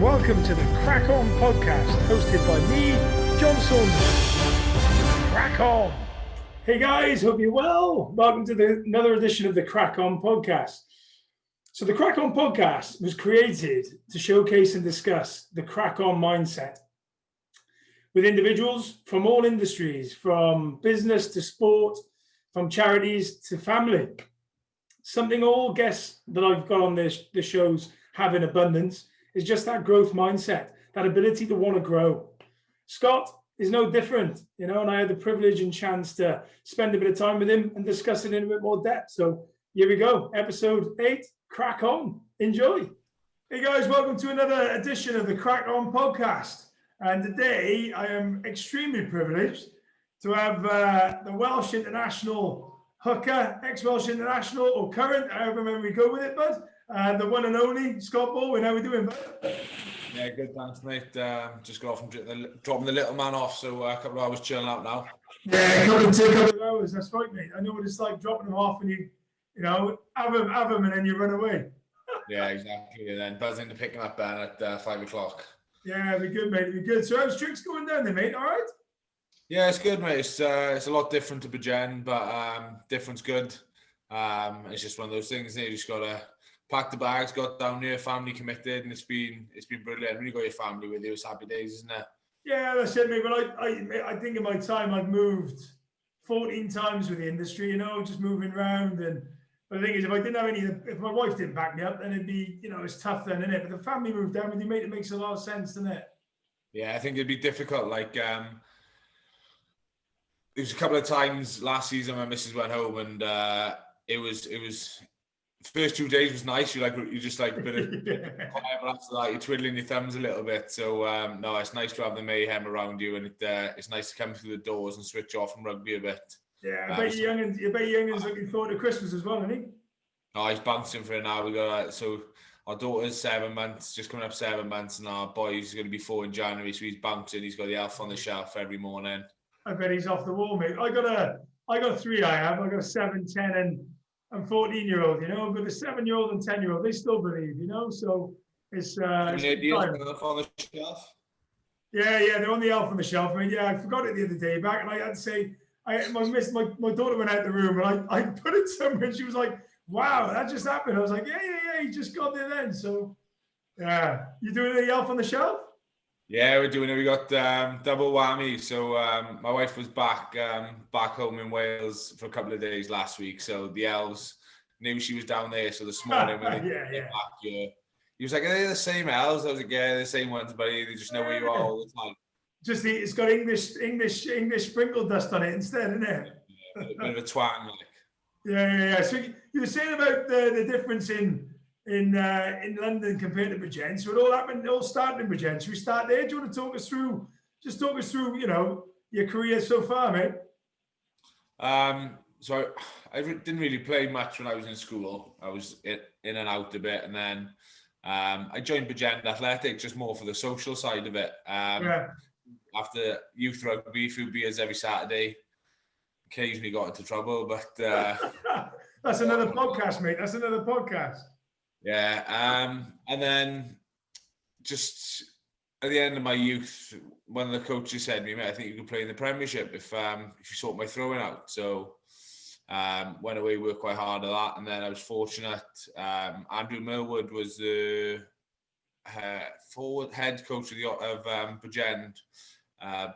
Welcome to the Crack On podcast, hosted by me, John Saunders. Crack On! Hey guys, hope you're well. Welcome to another edition of the Crack On podcast. So the Crack On podcast was created to showcase and discuss the Crack On mindset with individuals from all industries, from business to sport, from charities to family. Something all guests that I've got on the shows have in abundance is just that growth mindset, that ability to want to grow. Scott is no different, and I had the privilege and chance to spend a bit of time with him and discuss it in a bit more depth. So here we go, episode 8, Crack On. Enjoy. Hey guys, welcome to another edition of the Crack On podcast. And today I am extremely privileged to have the Welsh international hooker, ex-Welsh international or current, however we go with it, bud. The one and only Scott Baldwin. How we doing, bud? Yeah, good, thanks, mate. Just got off from dropping the little man off, so a couple of hours chilling out now. Yeah, a couple of hours. That's right, mate. I know what it's like dropping them off and you have them, and then you run away. Yeah, exactly. And then buzzing to pick him up at 5 o'clock. Yeah, it'll be good, mate. It'll be good. So how's tricks going down there, mate? All right? Yeah, it's good, mate. It's a lot different to Bridgend, but different's good. It's just one of those things. You just gotta pack the bags, got down here, family committed, and it's been brilliant. When you got your family with you, it's happy days, isn't it? Yeah, that's it, mate. But I think in my time I've moved 14 times with the industry, just moving around. But the thing is, if my wife didn't back me up, then it'd be, it's tough then, isn't it? But the family moved down with you, mate. It makes a lot of sense, doesn't it? Yeah, I think it'd be difficult. Like, there was a couple of times last season my missus went home, and it was. First 2 days was nice. You just like a bit of quiet, but after that you're twiddling your thumbs a little bit. So no, it's nice to have the mayhem around you, and it's nice to come through the doors and switch off from rugby a bit. Yeah, I bet Youngen's looking forward to Christmas as well, isn't he? Oh, he's bouncing for it now. We got so our daughter's 7 months, just coming up 7 months, and our boy's going to be 4 in January. So he's bouncing. He's got the elf on the shelf every morning. I bet he's off the wall, mate. I got 3. I got a 7, 10, and 14-year-old, I've got a 7-year-old and 10-year-old. They still believe, so it's on the shelf. Yeah, they're on the elf on the shelf. I mean, yeah, I forgot it the other day back, and I had to say, my daughter went out the room, and I put it somewhere, and she was like, "Wow, that just happened." I was like, "Yeah, he just got there then." So, yeah, you doing the elf on the shelf? Yeah, we're doing it. We got double whammy. So my wife was back home in Wales for a couple of days last week. So the elves knew she was down there. So this morning when they came back here, he was like, "Are they the same elves?" I was like, "Yeah, they're the same ones, but they just know where you are all the time." Just it's got English sprinkle dust on it instead, isn't it? Yeah, a bit of a twang, like. Yeah. So you were saying about the difference in London compared to Bridgend. So it all started in Bridgend. Should we start there? Do you want to talk us through your career so far, mate? So I didn't really play much when I was in school. I was in and out a bit, and then I joined Bridgend Athletic just more for the social side of it. After youth rugby, a few beers every Saturday. Occasionally got into trouble, but that's another podcast, mate. That's another podcast. Yeah, and then just at the end of my youth, one of the coaches said to me, "Mate, I think you could play in the Premiership if you sort my throwing out." So went away, worked quite hard at that, and then I was fortunate. Andrew Millwood was the head coach of Bridgend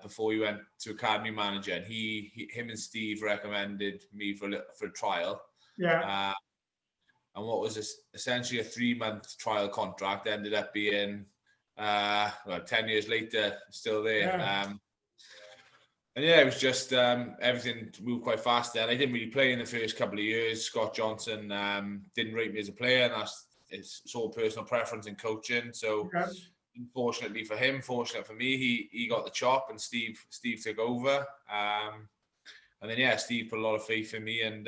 before he went to academy manager, and him and Steve recommended me for a trial. Yeah. And what was essentially a 3-month trial contract ended up being 10 years later, still there. Yeah. And yeah, it was just everything moved quite fast then. I didn't really play in the first couple of years. Scott Johnson didn't rate me as a player, and it's all personal preference in coaching. So unfortunately for him, fortunate for me, he got the chop, and Steve took over. And then Steve put a lot of faith in me and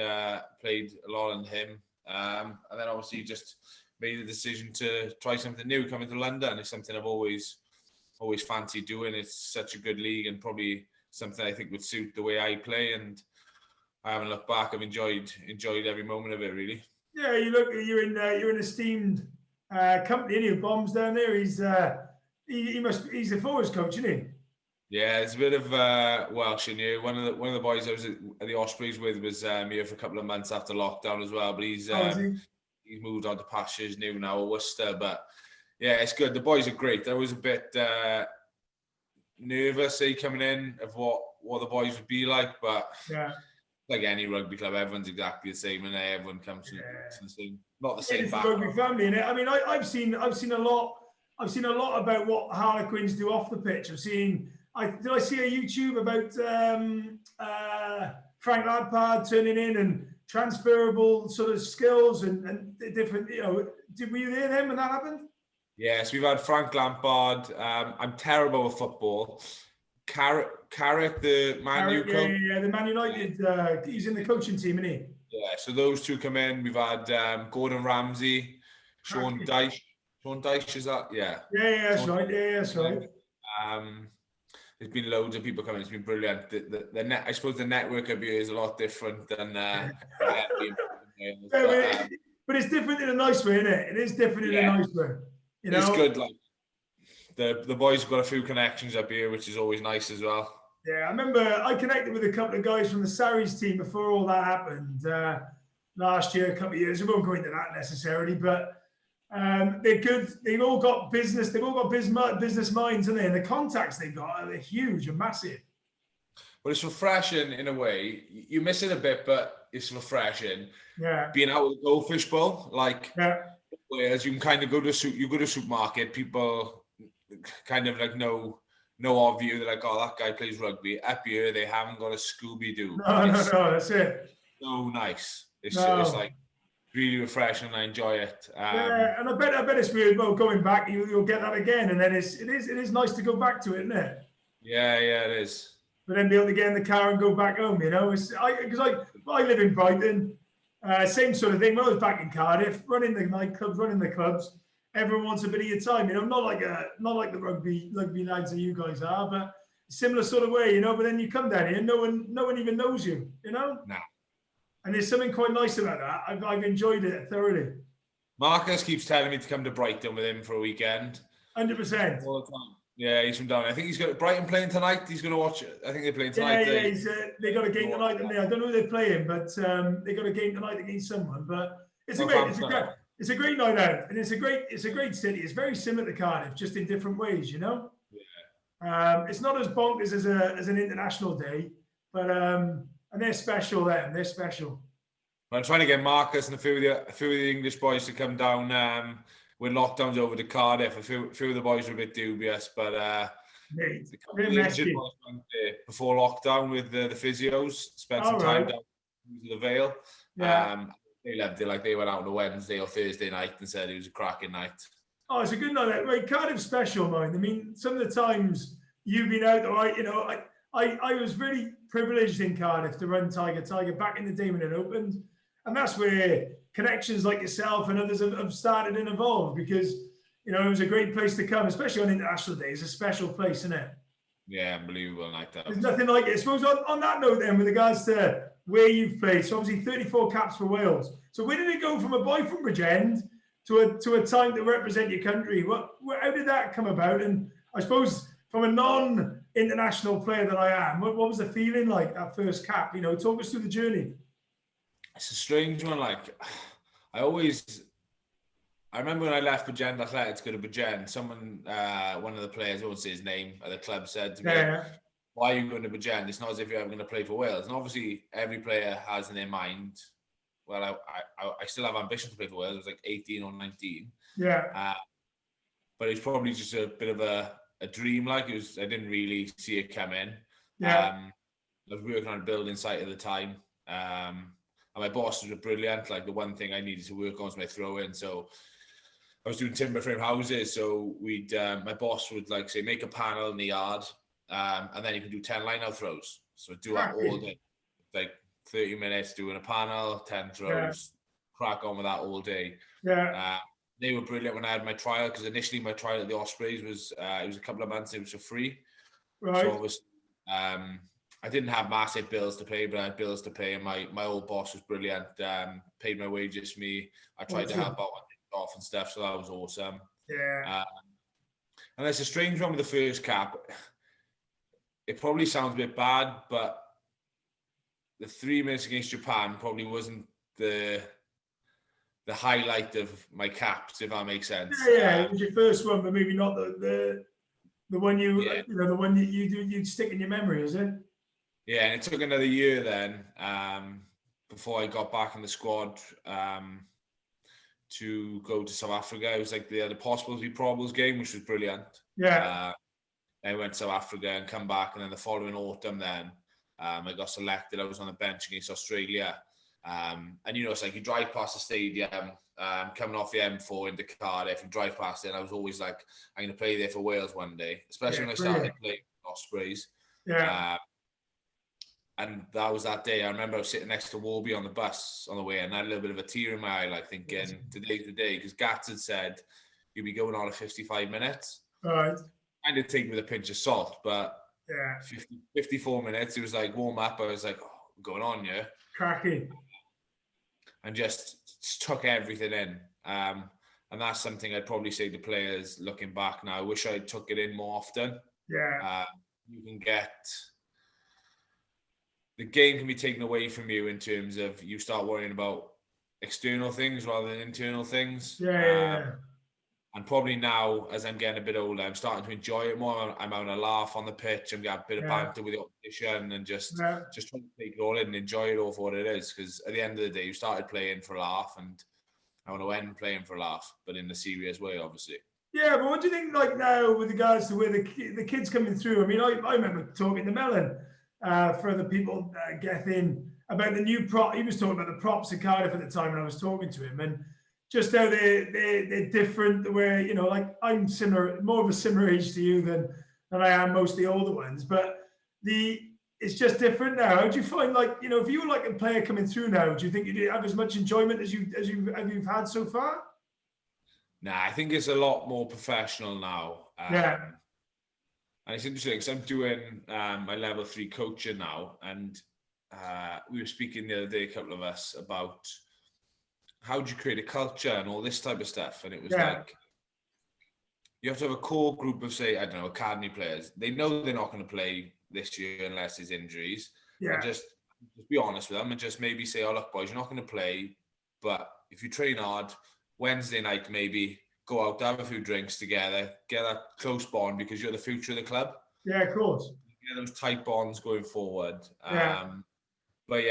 played a lot on him. And then obviously just made the decision to try something new coming to London. It's something I've always fancied doing. It's such a good league, and probably something I think would suit the way I play. And I haven't looked back. I've enjoyed every moment of it, really. Yeah, you're in esteemed company, and Bombs down there. He's He's the forwards coach, isn't he? Yeah, it's a bit of Welsh in you. One of the boys I was at the Ospreys with was here for a couple of months after lockdown as well. But he's moved on to pastures now at Worcester. But yeah, it's good. The boys are great. I was a bit nervous coming in of what the boys would be like, but yeah, like any rugby club, everyone's exactly the same, and everyone comes to the same, not the same. It's the rugby family, innit? I mean, I've seen a lot. I've seen a lot about what Harlequins do off the pitch. Did I see a YouTube about Frank Lampard turning in and transferable sort of skills and different, were you there then when that happened? Yes, we've had Frank Lampard. I'm terrible with football. Carrick, the Man U coach. Yeah, the Man United. He's in the coaching team, isn't he? Yeah, so those two come in. We've had Gordon Ramsay, Sean Dyche. Sean Dyche, is that? Yeah. Yeah, that's right. Yeah, that's right. There's been loads of people coming. It's been brilliant. The net, I suppose the network up here is a lot different than. But it's different in a nice way, isn't it? It is different in a nice way. It's good. Like the boys have got a few connections up here, which is always nice as well. Yeah, I remember I connected with a couple of guys from the Sarries team before all that happened last year, a couple of years. We won't go into that necessarily, but they're good. They've all got business. They've all got business minds, and the contacts they've got are huge and massive. But it's refreshing in a way. You miss it a bit, but it's refreshing. Yeah. Being out with the Goldfish Bowl, whereas you can kind of go to a supermarket, people kind of like know of you. They're like, oh, that guy plays rugby. Up here, they haven't got a Scooby-Doo. No, that's it. So nice. It's like really refreshing, and I enjoy it. And I bet it's weird. Well, going back, you'll get that again, and then it is nice to go back to it, isn't it? Yeah, it is. But then be able to get in the car and go back home, because I live in Brighton, same sort of thing. When I was back in Cardiff, running the nightclubs, running the clubs, everyone wants a bit of your time, not like the rugby lads that you guys are, but similar sort of way, But then you come down here, and no one even knows you, Nah. And there's something quite nice about that. I've enjoyed it thoroughly. Marcus keeps telling me to come to Brighton with him for a weekend. 100%. All the time. Yeah, he's from down. I think he's got Brighton playing tonight. He's going to watch it. I think they're playing tonight. Yeah. They got a game tonight, haven't they? I don't know who they're playing, but they got a game tonight against someone. But it's a great night out, and it's a great city. It's very similar to Cardiff, just in different ways, Yeah. It's not as bonkers as an international day, but and they're special. They're special. I'm trying to get Marcus and a few of the English boys to come down. When lockdown's over to Cardiff, a few of the boys were a bit dubious, but before lockdown with the physios, spent some time down in the Vale. Yeah. They loved it. Like, they went out on a Wednesday or Thursday night and said it was a cracking night. Oh, it's a good night. Right, Cardiff's special, mind. I mean, some of the times you've been out, I was really privileged in Cardiff to run Tiger back in the day when it opened, and that's where connections like yourself and others have started and evolved, because it was a great place to come, especially on international days. It's a special place, isn't it? Yeah, unbelievable night. There's nothing like it. I suppose on that note then, with regards to where you've played, so obviously 34 caps for Wales. So where did it go from a boy from Bridgend to a time to represent your country? How did that come about? And I suppose from a non-international player that I am, what was the feeling like, that first cap? Talk us through the journey. It's a strange one. Like, I remember when I left Bridgend Athletic to go to Bridgend, someone, one of the players, I won't say his name, at the club said to me, why are you going to Bridgend? It's not as if you're ever going to play for Wales. And obviously every player has in their mind, well, I still have ambition to play for Wales. I was like 18 or 19. Yeah. But it's probably just a bit of a dream. Like, I didn't really see it come in. Yeah. I was working on a building site at the time. And my bosses were brilliant. Like, the one thing I needed to work on was my throw-in. So I was doing timber frame houses. So my boss would say, make a panel in the yard, and then you can do 10 line-out throws. So do that all day, like 30 minutes doing a panel, 10 throws, crack on with that all day. Yeah. They were brilliant when I had my trial, because initially my trial at the Ospreys was it was a couple of months. It was for free. Right. So it was. I didn't have massive bills to pay, but I had bills to pay, and my old boss was brilliant. Paid my wages for me. I tried to help out off and stuff, so that was awesome. Yeah. And it's a strange one with the first cap. It probably sounds a bit bad, but the 3 minutes against Japan probably wasn't the highlight of my caps, if that makes sense. Yeah, it was your first one, but maybe not the one Yeah. the one you'd stick in your memory, is it? Yeah, and it took another year then before I got back in the squad to go to South Africa. It was like the Possibles v Probables game, which was brilliant. Yeah. I went to South Africa and come back, and then the following autumn then I got selected. I was on the bench against Australia. And it's like you drive past the stadium, coming off the M4 into Cardiff, and drive past it, and I was always like, I'm going to play there for Wales one day, especially when I started playing Ospreys. Yeah. And that was that day. I remember I was sitting next to Warby on the bus on the way, and I had a little bit of a tear in my eye, like thinking, today's the day, because Gats had said, you'll be going on at 55 minutes. Right. Kind of take with a pinch of salt, but yeah, 54 minutes, it was like warm up. I was like, oh, going on, yeah. Cracking. And just took everything in. And that's something I'd probably say to players looking back now. I wish I took it in more often. Yeah. You can get... The game can be taken away from you in terms of you start worrying about external things rather than internal things. Yeah. And probably now, as I'm getting a bit older, I'm starting to enjoy it more. I'm having a laugh on the pitch. I'm getting a bit of banter with the opposition and just trying to take it all in and enjoy it all for what it is. Because at the end of the day, you started playing for a laugh, and I want to end playing for a laugh, but in a serious way, obviously. Yeah, but what do you think, like now, with regards to where the kids coming through? I mean, I remember talking to Mellon for the people getting about the new prop. He was talking about the props in Cardiff at the time when I was talking to him, and just how they're different. Where like I'm similar, more of a similar age to you than I am most of the older ones, but it's just different now. How do you find, like, if you were like a player coming through now, do you think you have as much enjoyment as you've had so far? Nah, I think it's a lot more professional now. And it's interesting because I'm doing my level 3 coaching now, and we were speaking the other day, a couple of us, about how do you create a culture and all this type of stuff. And it was like, you have to have a core group of, say, I don't know, academy players. They know they're not going to play this year unless there's injuries. And just be honest with them and just maybe say, oh, look, boys, you're not going to play, but if you train hard, Wednesday night, maybe go out, have a few drinks together, get that close bond, because you're the future of the club. Yeah, of course. Get those tight bonds going forward. But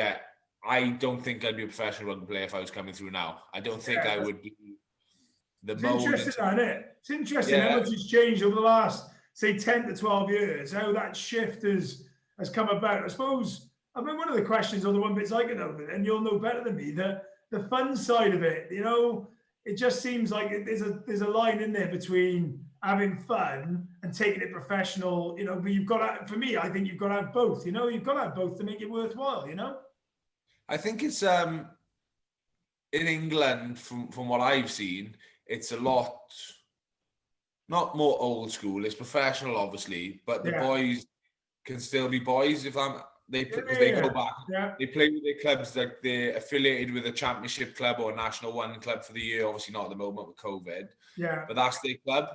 I don't think I'd be a professional rugby player if I was coming through now. I don't think I would be the most. Interesting, isn't it? It's interesting how much has changed over the last, say, 10 to 12 years, how that shift has come about. I suppose, I mean, one of the questions, or the one bits I can know, and you'll know better than me, the fun side of it, it just seems like there's a line in there between having fun and taking it professional, but you've got to, for me, I think you've got to have both, you've got to have both to make it worthwhile, I think it's in England, from what I've seen, it's a lot, not more old school, it's professional, obviously, but the boys can still be boys if they go back. They play with their clubs, like they're affiliated with a championship club or a National One club for the year. Obviously not at the moment with COVID. But that's their club.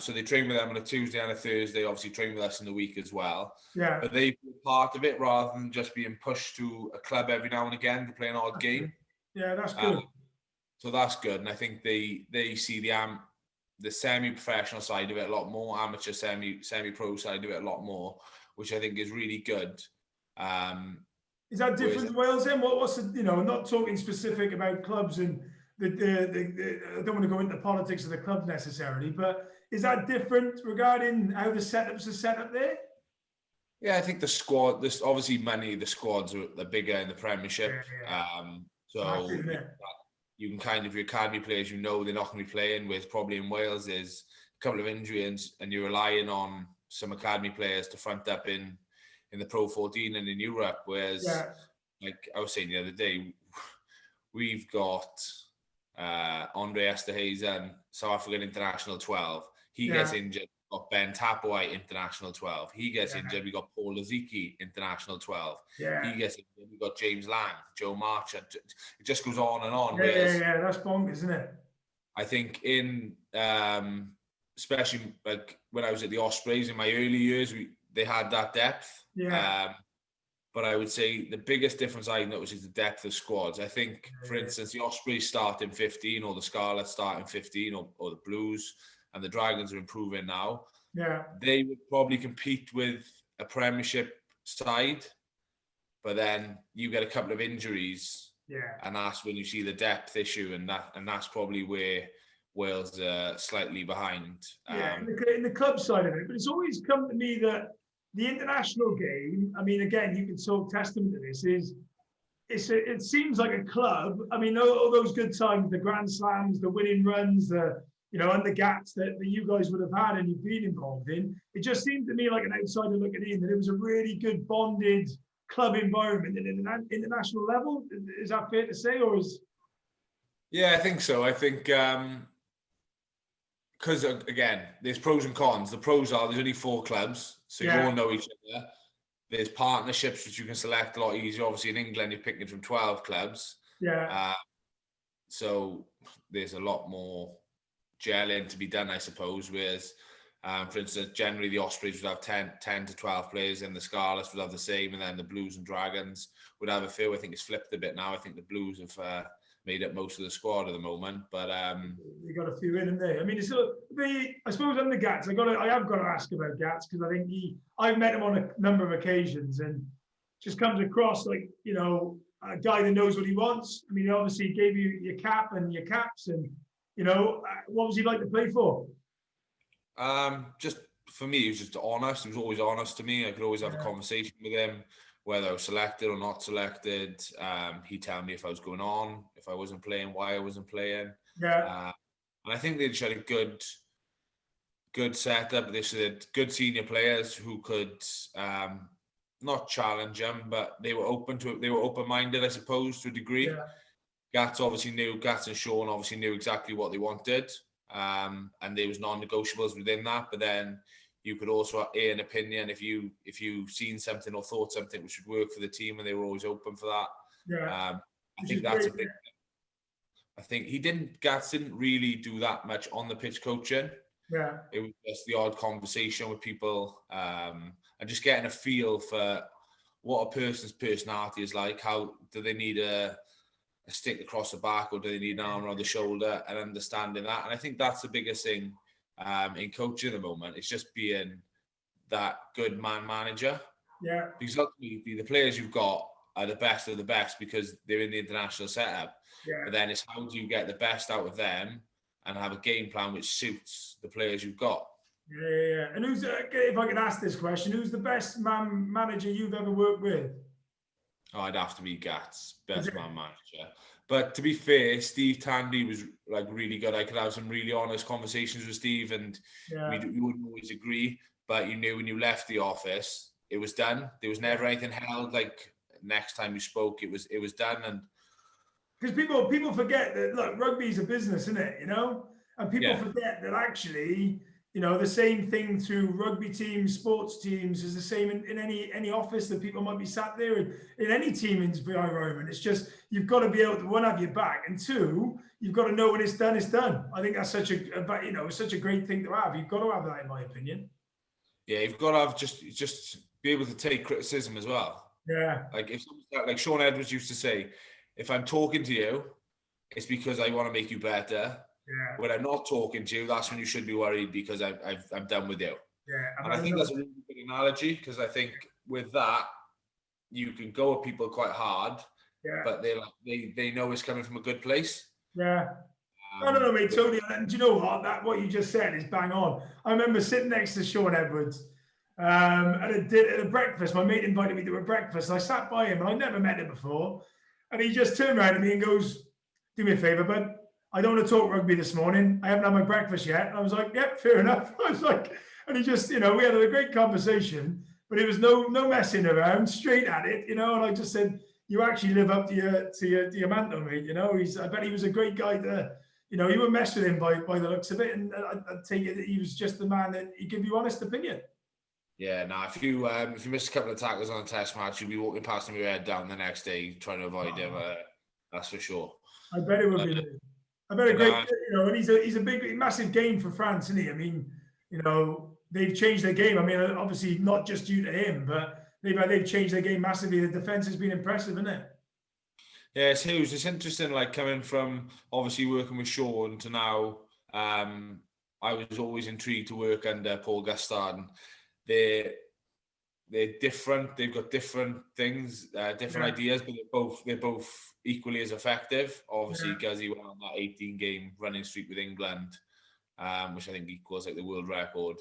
So they train with them on a Tuesday and a Thursday. Obviously train with us in the week as well. But they feel part of it rather than just being pushed to a club every now and again to play an odd game. Yeah, that's good. So that's good, and I think they see the semi-professional side of it a lot more, amateur semi-pro side of it a lot more, which I think is really good. Is that different to Wales then? What's the, I'm not talking specific about clubs and I don't want to go into politics of the club necessarily, but is that different regarding how the setups are set up there? Yeah, I think the squad, there's obviously the squads are bigger in the Premiership. So you can kind of, your academy players, they're not going to be playing with. Probably in Wales, there's a couple of injuries and you're relying on some academy players to front up in the Pro 14 and in Europe. Whereas, like I was saying the other day, we've got Andre Esterhuizen, South African international 12. He gets injured. We've got Ben Tapawai, international 12. He gets injured. We got Paul Laziki, international 12. He gets injured. We got James Lang, Joe Marcher. It just goes on and on. That's bonkers, isn't it? I think in especially like when I was at the Ospreys in my early years, they had that depth. Yeah. But I would say the biggest difference I noticed is the depth of squads. I think, for instance, the Ospreys start in 15, or the Scarlets start in 15, or the Blues, and the Dragons are improving now. Yeah. They would probably compete with a Premiership side, but then you get a couple of injuries, and that's when you see the depth issue, and that's probably where Wales are slightly behind. In the club side of it, but it's always come to me that the international game, I mean, again, you can talk testament to this, it seems like a club. I mean, all those good times, the Grand Slams, the winning runs, and the gaps that you guys would have had and you've been involved in, it just seemed to me like an outsider looking in that it was a really good bonded club environment at an international level. Is that fair to say, or is? Yeah, I think so. I think because again, there's pros and cons. The pros are there's only 4 clubs, so you all know each other. There's partnerships which you can select a lot easier. Obviously, in England, you're picking from 12 clubs. Yeah. So there's a lot more gelling to be done, I suppose. Whereas, for instance, generally the Ospreys would have 10 to 12 players, and the Scarlets would have the same, and then the Blues and Dragons would have a few. I think it's flipped a bit now. I think the Blues have made up most of the squad at the moment, but you got a few in, haven't they? I mean, I suppose on the Gats, I have got to ask about Gats, because I think I've met him on a number of occasions, and just comes across like a guy that knows what he wants. I mean, he obviously gave you your cap and your caps, and what was he like to play for? Just for me, he was just honest. He was always honest to me. I could always have a conversation with him, whether I was selected or not selected. He'd tell me if I was going on, if I wasn't playing, why I wasn't playing. Yeah. And I think they just had a good setup. They had good senior players who could not challenge him, but they were open to it. They were open-minded, I suppose, to a degree. Yeah. Gats and Sean obviously knew exactly what they wanted. And there was non-negotiables within that. But then you could also air an opinion if you seen something or thought something which would work for the team, and they were always open for that. Yeah. I think that's a big thing. I think Gats didn't really do that much on the pitch coaching. Yeah. It was just the odd conversation with people, and just getting a feel for what a person's personality is like. How do they need a stick across the back, or do they need an arm around the shoulder, and understanding that. And I think that's the biggest thing in coaching at the moment. It's just being that good man manager. Yeah. Because ultimately the players you've got are the best of the best because they're in the international setup. Yeah. But then it's how do you get the best out of them and have a game plan which suits the players you've got. Yeah. And if I can ask this question, who's the best manager you've ever worked with? Oh, I'd have to be Gats, best man manager. But to be fair, Steve Tandy was like really good. I could have some really honest conversations with Steve, and we wouldn't always agree. But you knew when you left the office, it was done. There was never anything held. Like next time you spoke, it was done. And because people forget that look, rugby is a business, isn't it? And people forget that actually. The same thing through rugby teams, sports teams is the same in any office that people might be sat there in any team environment. It's just, you've got to be able to, one, have your back, and two, you've got to know when it's done, it's done. I think that's such it's such a great thing to have. You've got to have that, in my opinion. Yeah, you've got to have just be able to take criticism as well. Yeah. Like Sean Edwards used to say, if I'm talking to you, it's because I want to make you better. Yeah. When I'm not talking to you, that's when you should be worried because I'm done with you. Yeah. And I think that's a really good analogy, because I think with that, you can go at people quite hard, but they know it's coming from a good place. Yeah. No, mate, totally. And do you know what you just said is bang on. I remember sitting next to Sean Edwards at a breakfast. My mate invited me to a breakfast. I sat by him, and I'd never met him before. And he just turned around to me and goes, "Do me a favour, bud. I don't want to talk rugby this morning. I haven't had my breakfast yet." And I was like, "Yep, fair enough." I was like, and he just, we had a great conversation, but it was no messing around, straight at it, And I just said, "You actually live up to your mantle, mate." I bet he was a great guy to, you wouldn't mess with him by the looks of it. And I'd take it that he was just the man that he'd give you honest opinion. Yeah, if you miss a couple of tackles on a test match, you'll be walking past him with your head down the next day trying to avoid him. That's for sure. I bet it would be. I bet a great, and he's a big, massive gain for France, isn't he? I mean, they've changed their game. I mean, obviously not just due to him, but they've changed their game massively. The defense has been impressive, isn't it? Yeah, it's huge. It's interesting, like coming from obviously working with Sean to now. I was always intrigued to work under Paul Gustard. They're different. They've got different things, different ideas, but they're both equally as effective. Obviously, because he went on that 18-game running streak with England, which I think equals like the world record.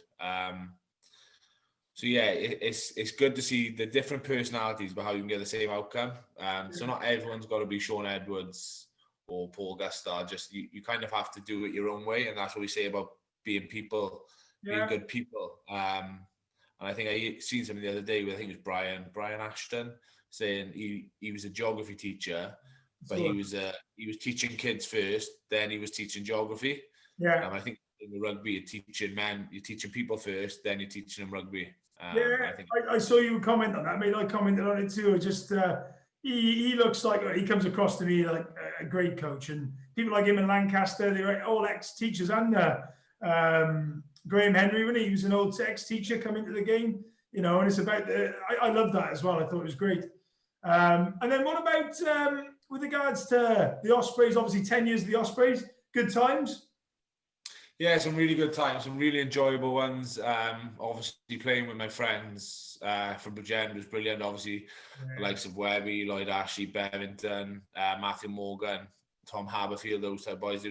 So yeah, it's good to see the different personalities, but how you can get the same outcome. So not everyone's got to be Sean Edwards or Paul Gustard. Just you kind of have to do it your own way, and that's what we say about being people, being good people. And I think I seen something the other day with, I think it was Brian Ashton, saying he was a geography teacher, but he was teaching kids first, then he was teaching geography. Yeah. I think in the rugby, you're teaching people first, then you're teaching them rugby. I saw you comment on that. I mean, I commented on it too. Just he looks like, he comes across to me like a great coach, and people like him in Lancaster, they're all ex-teachers, and Graham Henry, when he was an old ex-teacher coming to the game, and it's about I love that as well. I thought it was great. And then what about with regards to the Ospreys? Obviously, 10 years of the Ospreys, good times. Yeah, some really good times, some really enjoyable ones. Obviously, playing with my friends from Bridgend was brilliant. Obviously, the likes of Webby, Lloyd Ashley, Bevington, Matthew Morgan, Tom Haberfield, those type of boys. There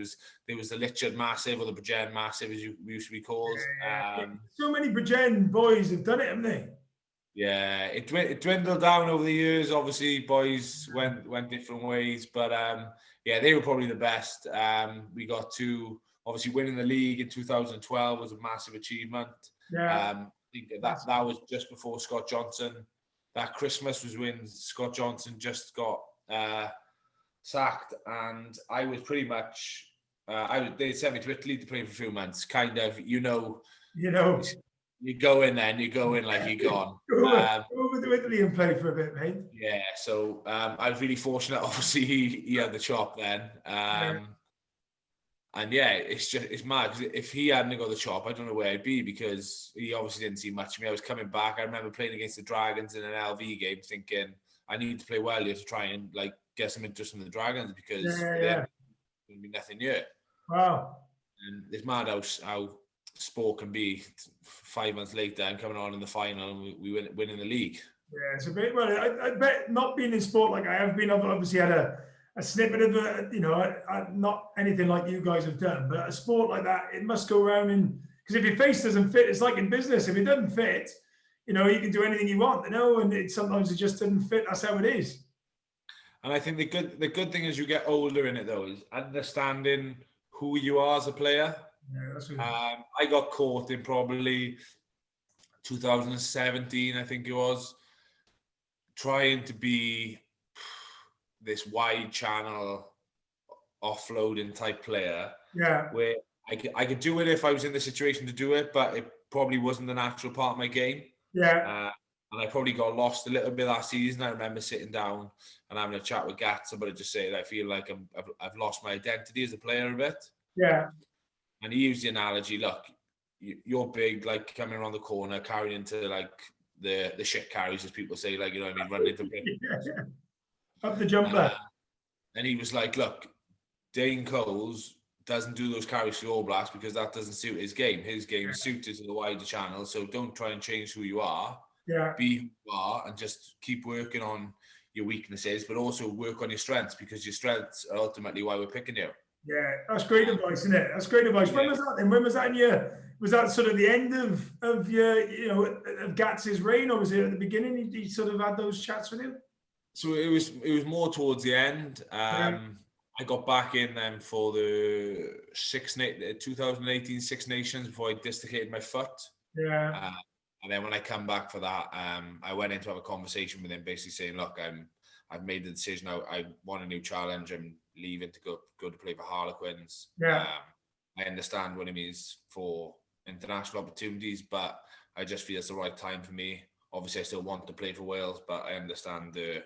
was the Litchard Massive, or the Bridgend Massive, as you used to be called. So many Bridgend boys have done it, haven't they? Yeah, it dwindled down over the years. Obviously, boys went different ways, but yeah, they were probably the best. We got to obviously winning the league in 2012 was a massive achievement. I think that was just before Scott Johnson. That Christmas was when Scott Johnson just got sacked, and I was pretty much they sent me to Italy to play for a few months. Kind of, you go in then, you go in like you're gone. Go over to Italy and play for a bit, mate. Yeah, so I was really fortunate. Obviously, he had the chop then. And yeah, it's mad, because if he hadn't got the chop, I don't know where I'd be, because he obviously didn't see much of me. I was coming back. I remember playing against the Dragons in an LV game, thinking I need to play well here to try and like get some interest from the Dragons, because there's going to be nothing here. Wow. And it's mad how sport can be 5 months later and coming on in the final, and we winning the league. Yeah, it's a great. Well, I bet not being in sport like I have been, I've obviously had a snippet of not anything like you guys have done, but a sport like that, it must go around, and because if your face doesn't fit, it's like in business. If it doesn't fit, you can do anything you want, and sometimes it just doesn't fit. That's how it is. And I think the good thing as you get older in it, though, is understanding who you are as a player. Yeah, that's I got caught in probably 2017, I think it was, trying to be this wide channel offloading type player. Yeah. Where I could do it if I was in the situation to do it, but it probably wasn't the natural part of my game. Yeah. And I probably got lost a little bit that season. I remember sitting down and having a chat with Gats about it, just saying I feel like I've lost my identity as a player a bit. Yeah. And he used the analogy, look, you're big, like coming around the corner, carrying into like the shit carries, as people say, like, you know what I mean, running into brick. Yeah. Up the jumper. And he was like, look, Dane Coles doesn't do those carries for All Blacks because that doesn't suit his game. His game is suited to the wider channel, so don't try and change who you are. Yeah. Be who you are and just keep working on your weaknesses, but also work on your strengths, because your strengths are ultimately why we're picking you. Yeah, that's great advice, isn't it? That's great advice. When was that then? When was that in your, was that sort of the end of your, of Gats's reign, or was it at the beginning you sort of had those chats with him? So it was more towards the end. I got back in them for the 2018 Six Nations before I dislocated my foot. Yeah. And then when I come back for that, I went in to have a conversation with him, basically saying, look, I've made the decision. I want a new challenge. I'm leaving to go to play for Harlequins. Yeah. I understand what it means for international opportunities, but I just feel it's the right time for me. Obviously, I still want to play for Wales, but I understand the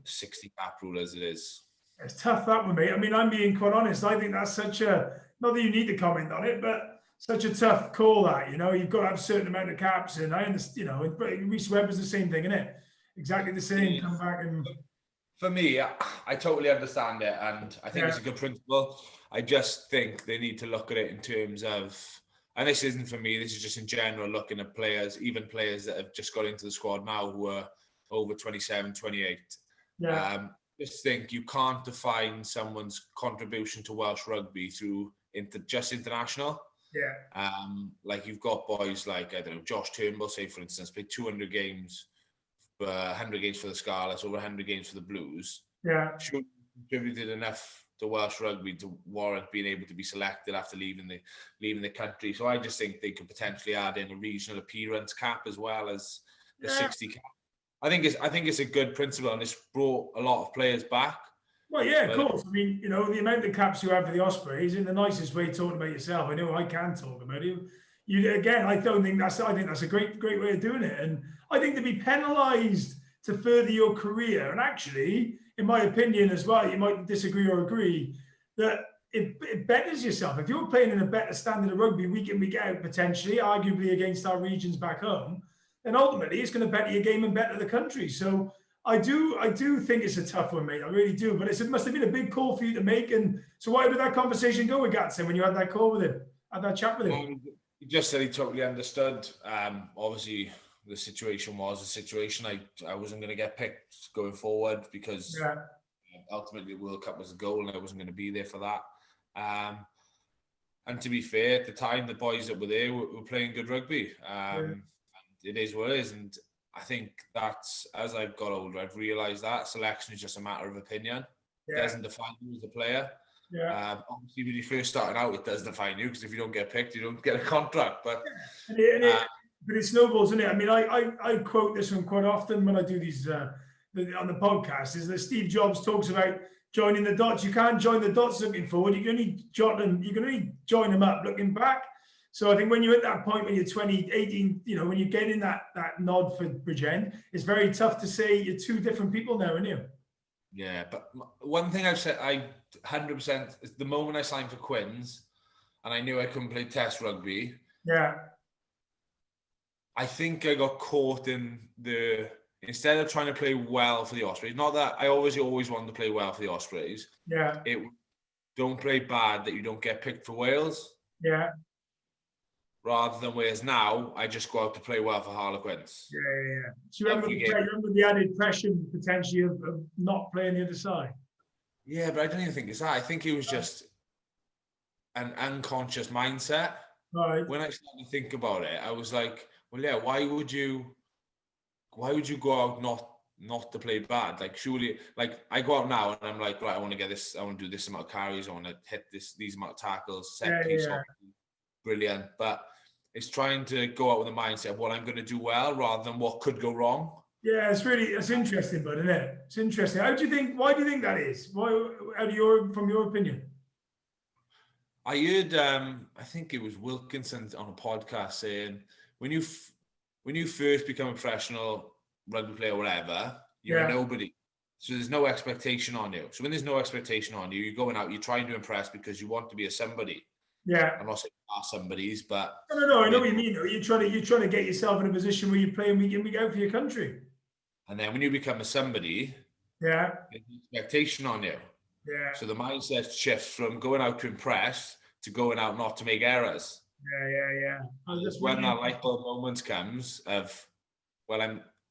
60 cap rule as it is. It's tough that one, mate. I mean, I'm being quite honest. I think that's such a, not that you need to comment on it, but such a tough call that, you've got to have a certain amount of caps. And I understand, but Reece Webber's the same thing, isn't it? Exactly the same. Come back and. For me, I totally understand it, and I think it's a good principle. I just think they need to look at it in terms of, and this isn't for me, this is just in general, looking at players, even players that have just got into the squad now who are over 27, 28. Yeah. Just think you can't define someone's contribution to Welsh rugby through just international. Yeah. Like you've got boys like, I don't know, Josh Turnbull, say for instance, played 200 games, 100 games for the Scarlets, over 100 games for the Blues. Yeah. Should contributed enough to Welsh rugby to warrant being able to be selected after leaving the country. So I just think they could potentially add in a regional appearance cap as well as the 60 cap. I think it's a good principle, and it's brought a lot of players back. Well, yeah, of course. I mean, the amount of caps you have for the Ospreys, in the nicest way, talking about yourself. I know I can talk about it. I think that's a great way of doing it. And I think to be penalised to further your career, and actually, in my opinion as well, you might disagree or agree, that it betters yourself. If you're playing in a better standard of rugby week in, week out, potentially, arguably against our regions back home, then ultimately it's going to better your game and better the country. So I do think it's a tough one, mate. I really do. But it must have been a big call for you to make. And so why did that conversation go with Gatson when you had that call with him, had that chat with him? He just said he totally understood. Obviously, the situation was a situation. I wasn't going to get picked going forward because ultimately the World Cup was a goal and I wasn't going to be there for that. And to be fair, at the time, the boys that were there were playing good rugby. And it is what it is. And I think that's, as I've got older, I've realised that selection is just a matter of opinion. It doesn't define you as a player. Obviously, when you first started out, it does define you, because if you don't get picked, you don't get a contract. But but it snowballs, isn't it? I mean, I quote this one quite often when I do these on the podcast, is that Steve Jobs talks about joining the dots. You can't join the dots looking forward. You can only join them up looking back. So I think when you're at that point, when you're 20, 18, when you're getting that nod for Bridgend, it's very tough to say you're two different people now, aren't you? Yeah, but one thing I've said, 100%, is the moment I signed for Quins and I knew I couldn't play test rugby. Yeah. I think I got caught in instead of trying to play well for the Ospreys, not that I always wanted to play well for the Ospreys. Yeah. Don't play bad that you don't get picked for Wales. Yeah. Rather than Wales now, I just go out to play well for Harlequins. Yeah. So you remember the added pressure potentially of not playing the other side? Yeah, but I don't even think it's that. I think it was just an unconscious mindset. Right. When I started to think about it, I was like, well, yeah, why would you go out not to play bad? Like, surely, like, I go out now and I'm like, right, I want to get this, I want to do this amount of carries, I want to hit these amount of tackles, set piece, brilliant. But it's trying to go out with the mindset of what I'm going to do well rather than what could go wrong. Yeah, it's interesting, but isn't it? It's interesting. Why do you think that is? Why, from your opinion? I heard, I think it was Wilkinson on a podcast saying, when you first become a professional rugby player or whatever, you're a nobody. So there's no expectation on you. So when there's no expectation on you, you're going out, you're trying to impress because you want to be a somebody. Yeah. I'm not saying are somebodies, but no. I know what you mean. You're trying to get yourself in a position where you're playing week in, week out for your country. And then when you become a somebody, there's an expectation on you. Yeah. So the mindset shifts from going out to impress to going out not to make errors. Yeah. And just when that light bulb moment comes of, well,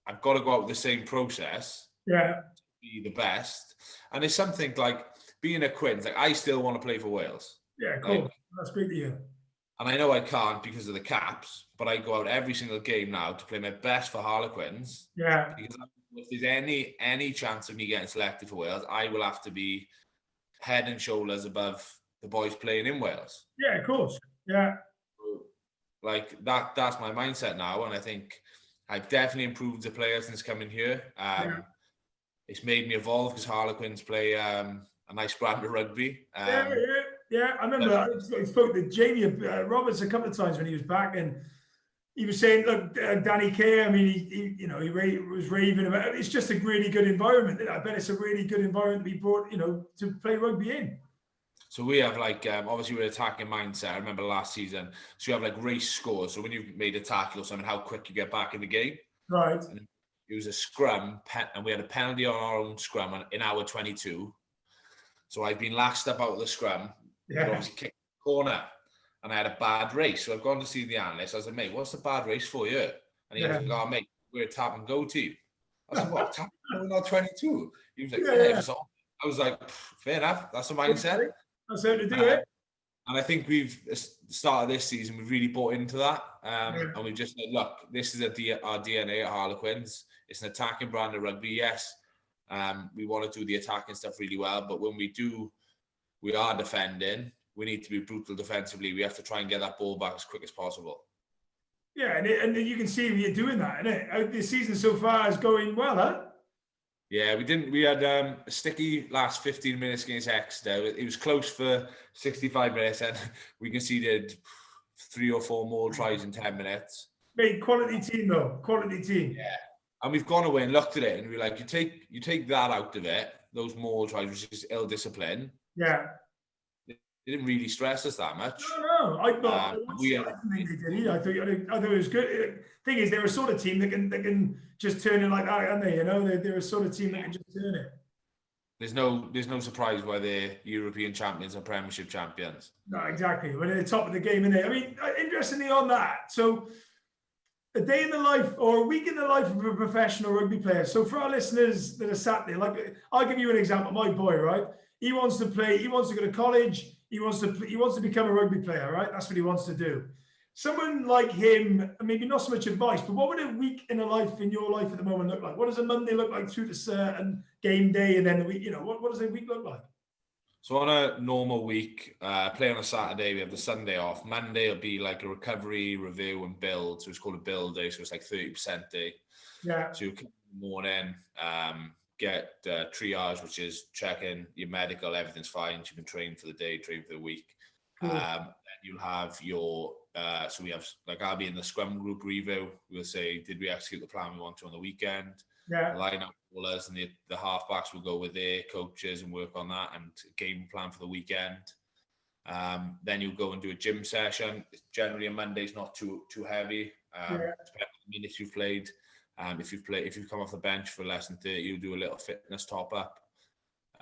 I've got to go out with the same process. Yeah. To be the best. And it's something like being a Quins. Like, I still want to play for Wales. Yeah, cool. That's great to hear. And I know I can't because of the caps, but I go out every single game now to play my best for Harlequins. Yeah. Because if there's any chance of me getting selected for Wales, I will have to be head and shoulders above the boys playing in Wales. Yeah, of course. Yeah. Like that's my mindset now, and I think I've definitely improved the player since coming here. It's made me evolve because Harlequins play a nice brand of rugby. Yeah. I remember I spoke to Jamie Roberts a couple of times when he was back, and he was saying, look, Danny Kerr, I mean, he was raving about it. It's just a really good environment. I bet it's a really good environment to be brought, to play rugby in. So we have like, obviously we're attacking mindset. I remember last season. So you have like race scores. So when you've made a tackle or something, how quick you get back in the game. Right. And it was a scrum, and we had a penalty on our own scrum in hour 22. So I've been last up out of the scrum. Yeah. Obviously kicked the corner. And I had a bad race. So I've gone to see the analyst. I was like, mate, what's the bad race for you? And he was like, oh, mate, we're a tap and go team. I was like, what? Tap and go, not 22? He was like, yeah. I was like, fair enough. That's the mindset. That's how to do it. And I think we've started this season, we've really bought into that. And we've just said, look, this is our DNA at Harlequins. It's an attacking brand of rugby, yes. We want to do the attacking stuff really well. But when we are defending, we need to be brutal defensively. We have to try and get that ball back as quick as possible. Yeah, and you can see you're doing that, innit? The season so far is going well, huh? Yeah, we had a sticky last 15 minutes against Exeter. It was close for 65 minutes, and we conceded 3 or 4 more tries in 10 minutes. Big quality team, though. Quality team. Yeah, and we've gone away and looked at it, and we're like, you take that out of it, those more tries, which is ill discipline. Yeah. It didn't really stress us that much. No. I didn't think they did either. I thought it was good. Thing is, they're a sort of team that can just turn it like that, aren't they? They're a sort of team that can just turn it. There's no surprise why they're European champions or Premiership champions. No, exactly. When they're at the top of the game, innit? I mean, interestingly on that, so a day in the life or a week in the life of a professional rugby player. So for our listeners that are sat there, like I'll give you an example. My boy, right? He wants to play. He wants to go to college. He wants to become a rugby player, right? That's what he wants to do. Someone like him, maybe not so much advice, but what would a week in your life at the moment look like? What does a Monday look like through to certain game day, and then the week? What does a week look like? So on a normal week, play on a Saturday, we have the Sunday off. Monday will be like a recovery, review, and build. So it's called a build day. So it's like 30% day. Yeah. So you come in the morning, get triage, which is checking your medical, everything's fine. You've been trained for the day, trained for the week. Cool. And you'll have your, so we have, like I'll be in the scrum group review. We'll say, did we execute the plan we want to on the weekend? Yeah. Line up ballers and the halfbacks will go with their coaches and work on that and game plan for the weekend. Then you'll go and do a gym session. Generally a Monday's not too heavy. Depending on the minutes you've played. If you've come off the bench for less than 30, you'll do a little fitness top up,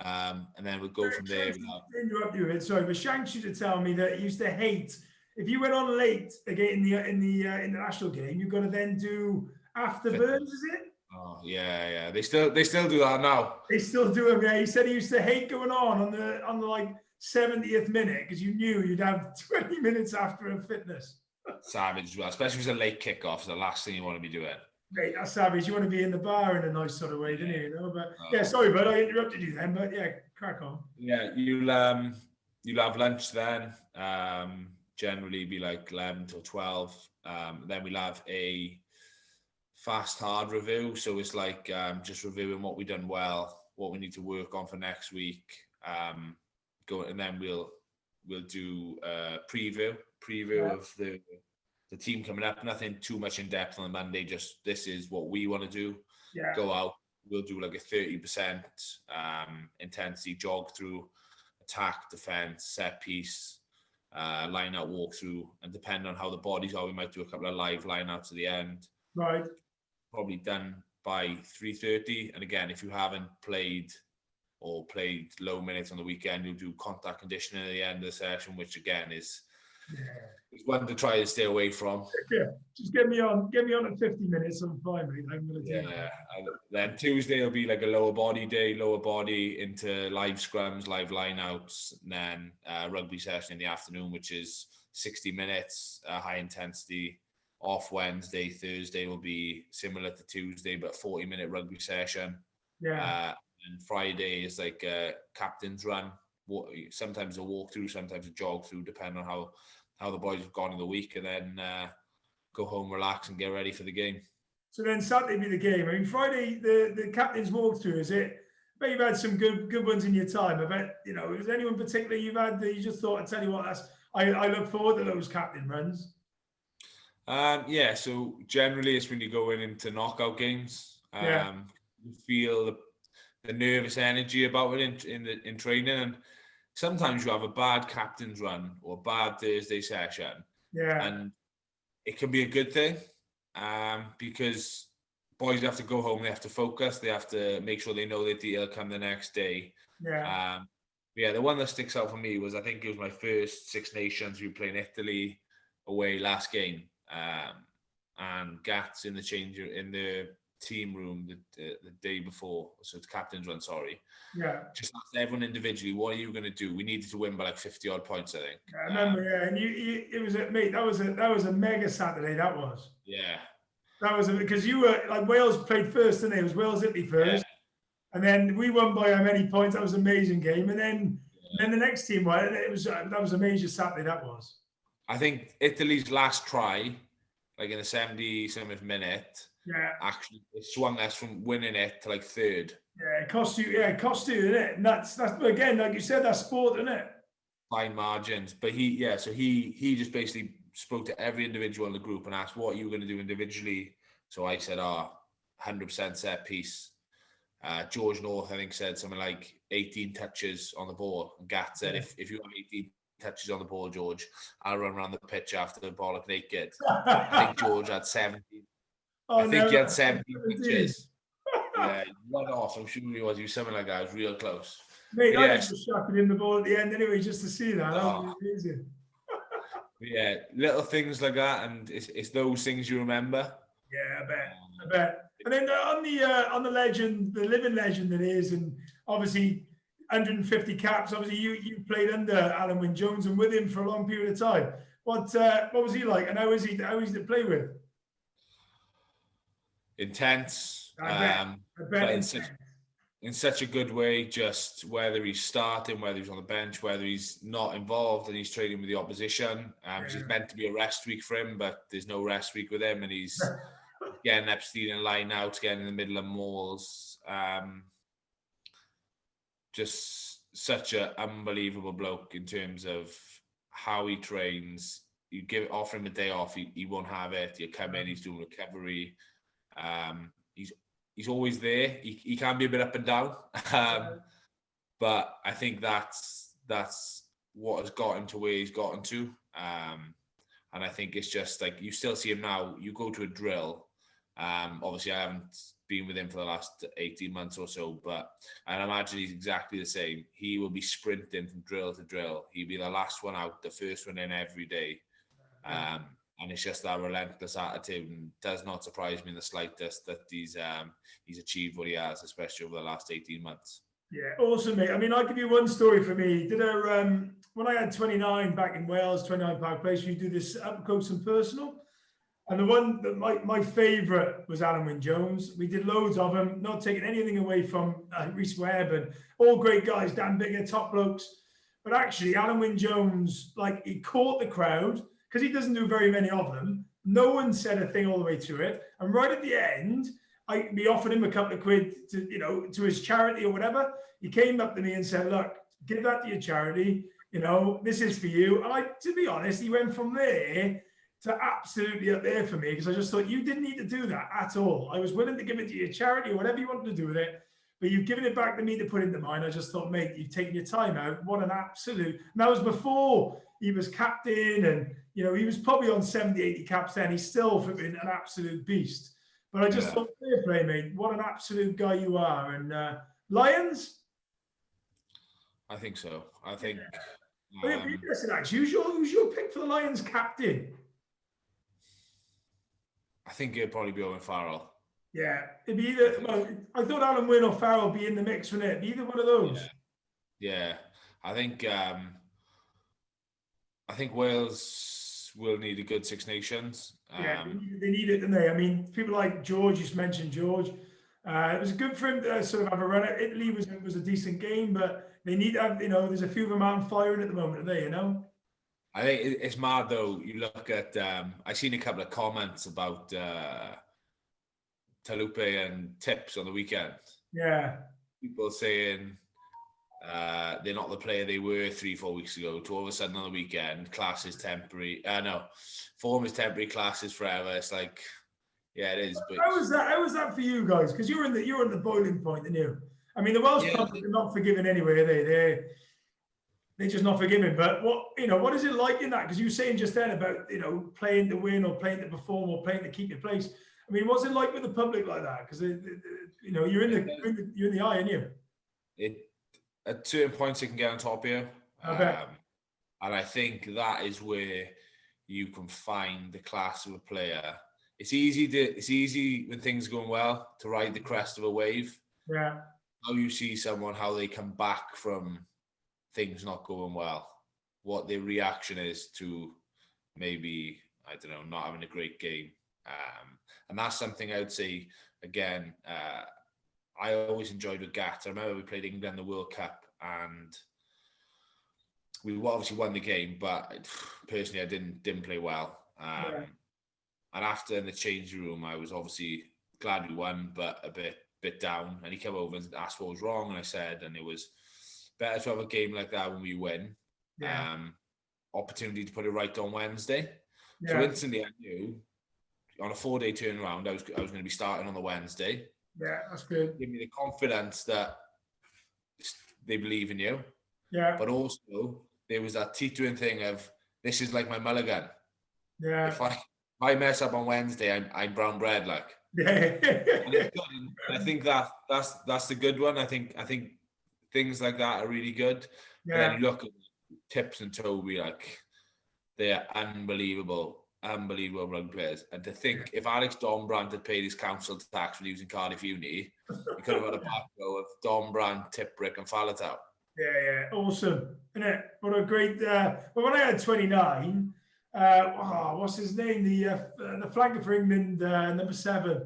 and then we'll go from there. Interrupt you, sorry, but Shanks used to tell me that he used to hate if you went on late again in the international game. You've got to then do afterburns, is it? Oh yeah. They still do that now. They still do it. Yeah, he said he used to hate going on the like 70th minute because you knew you'd have 20 minutes after a fitness. Savage as well, especially if it's a late kickoff. It's the last thing you want to be doing. Great, that's savage. You want to be in the bar in a nice sort of way, don't you? But yeah, sorry, bud, I interrupted you then. But yeah, crack on. Yeah, you'll have lunch then. Generally be like 11 till 12. Then we'll have a fast hard review. So it's like just reviewing what we've done well, what we need to work on for next week. And then we'll do a preview of the team coming up. Nothing too much in depth on the Monday, just this is what we want to do. Yeah. Go out, we'll do like a 30% intensity jog through, attack, defense, set piece, line out, walk through, and depending on how the bodies are, we might do a couple of live line outs at the end. Right. Probably done by 3:30. And again, if you haven't played low minutes on the weekend, you'll do contact conditioning at the end of the session, which again is one to try to stay away from. Yeah, just get me on at 50 minutes. I'm fine, mate. I'm gonna do it. And then Tuesday will be like a lower body day, lower body into live scrums, live lineouts, and then rugby session in the afternoon, which is 60 minutes, high intensity. Off Wednesday, Thursday will be similar to Tuesday, but 40-minute rugby session. Yeah. And Friday is like a captain's run. Sometimes a walkthrough, sometimes a jog through, depending on how the boys have gone in the week, and then go home, relax, and get ready for the game. So then Saturday be the game. I mean, Friday the captain's walkthrough. Is it? I bet you've had some good ones in your time. I bet is there anyone particularly you've had that you just thought? I tell you what, I look forward to those captain runs. Yeah, so generally it's when you go into knockout games. You feel the nervous energy about it in training, and sometimes you have a bad captain's run or a bad Thursday session, and it can be a good thing, because boys have to go home, they have to focus, they have to make sure they know their deal come the next day. Yeah, the one that sticks out for me was, I think it was my first Six Nations. We were playing Italy away last game, and Gats in the team room the day before, so it's captain's run, sorry. Just asked everyone individually, what are you going to do? We needed to win by like 50 odd points, I think. I remember, and it was mate. That was a mega Saturday. That was. That was because you were like, Wales played first, didn't they? It was Wales Italy first, and then we won by how many points? That was an amazing game, and then the next team won, and it was that was a major Saturday. That was. I think Italy's last try, like in the 70th minute, actually it swung us from winning it to like third. It cost you, isn't it? And that's again, like you said, that's sport, isn't it? Fine margins, but he just basically spoke to every individual in the group and asked, what are you going to do individually? So I said, 100% set piece. George North, I think, said something like 18 touches on the ball. And Gat said, if you have 18 touches on the ball, George, I'll run around the pitch after the bollock naked. I think George had 17. He had 17 touches. Yeah, one off. I'm sure he was. He was something like that. It was real close. Mate, I was just shocking in the ball at the end anyway, just to see that. That was amazing. Yeah, little things like that, and it's those things you remember. Yeah, I bet. And then on the legend, the living legend that is, and obviously 150 caps. Obviously, you played under Alan Wynne-Jones and with him for a long period of time. What was he like, and how is he to play with? Intense. I bet in such a good way, just whether he's starting, whether he's on the bench, whether he's not involved and he's training with the opposition. It's meant to be a rest week for him, but there's no rest week with him, and he's getting up, stealing line out, getting in the middle of mauls. Just such an unbelievable bloke in terms of how he trains. You offer him a day off, he won't have it. You come in, he's doing recovery. He's always there. He can be a bit up and down, but I think that's what has got him to where he's gotten to. And I think it's just like, you still see him now. You go to a drill. Obviously, I haven't been with him for the last 18 months or so, but I imagine he's exactly the same. He will be sprinting from drill to drill. He'll be the last one out, the first one in every day. And it's just that relentless attitude, and does not surprise me in the slightest that he's achieved what he has, especially over the last 18 months. Yeah, awesome, mate. I mean, I'll give you one story for me. When I had 29 back in Wales, 29 Park Place, we do this up close and personal. And the one that my favourite was Alan Wynne-Jones. We did loads of them, not taking anything away from Rhys Webb, and all great guys, Dan Bigger, top blokes. But actually, Alan Wynne-Jones, like, he caught the crowd, because he doesn't do very many of them. No one said a thing all the way through it. And right at the end, we offered him a couple of quid to his charity or whatever. He came up to me and said, look, give that to your charity. This is for you. And to be honest, he went from there to absolutely up there for me, because I just thought, you didn't need to do that at all. I was willing to give it to your charity or whatever you wanted to do with it, but you've given it back to me to put into mine. I just thought, mate, you've taken your time out. What an absolute... And that was before he was captain, and he was probably on 70, 80 caps then. He's still an absolute beast. But I just thought, fair play, mate. What an absolute guy you are. And Lions? I think so. I think... It'd be interesting, actually. Who's your pick for the Lions captain? I think it'd probably be Owen Farrell. Yeah, it'd be either... Well, I thought Alan Wynne or Farrell would be in the mix, wouldn't it? It'd be either one of those. Yeah. I think Wales will need a good Six Nations. They need it, don't they? I mean, people like George, you just mentioned George. It was good for him to sort of have a run at Italy. Was a decent game, but they need to have, there's a few of them out firing at the moment, are they, I think it's mad, though. You look at, I've seen a couple of comments about Talupe and Tips on the weekend. Yeah. People saying They're not the player they were 3-4 weeks ago. To all of a sudden on the weekend, class is temporary. No, form is temporary, class is forever. It's like, yeah, it is. But how was that? How was that for you guys? Because you're in the boiling point, aren't you? I mean, the Welsh public are not forgiving anyway, are they? They're just not forgiving. But what is it like in that? Because you were saying just then about playing to win or playing to perform or playing to keep your place. I mean, what's it like with the public like that? Because you're in the eye, aren't you? At certain points, it can get on top of you. I bet. And I think that is where you can find the class of a player. It's easy when things are going well to ride the crest of a wave. Yeah. How you see someone, how they come back from things not going well, what their reaction is to maybe, I don't know, not having a great game. And that's something I would say, again, I always enjoyed with Gat. I remember we played England in the World Cup and we obviously won the game, but personally I didn't play well. And after in the changing room, I was obviously glad we won, but a bit down. And he came over and asked what was wrong, and I said, and it was better to have a game like that when we win. Yeah. Opportunity to put it right on Wednesday. Yeah. So instantly I knew on a 4-day turnaround, I was going to be starting on the Wednesday. Yeah, that's good. Give me the confidence that they believe in you. Yeah. But also there was that teetering thing of, this is like my mulligan. Yeah. If I mess up on Wednesday, I'm brown bread, like. Yeah. And it's good. And I think that's the good one. I think things like that are really good. Yeah. But then you look at Tips and Toby, like, they are unbelievable rugby players. And to think, if Alex Dombrand had paid his council tax when he was in Cardiff Uni, he could have had a back row of Dombrand, Tiprick and Falatau. Yeah, awesome, isn't it? What a great. But when I had 29, what's his name? The flanker for England, number 7.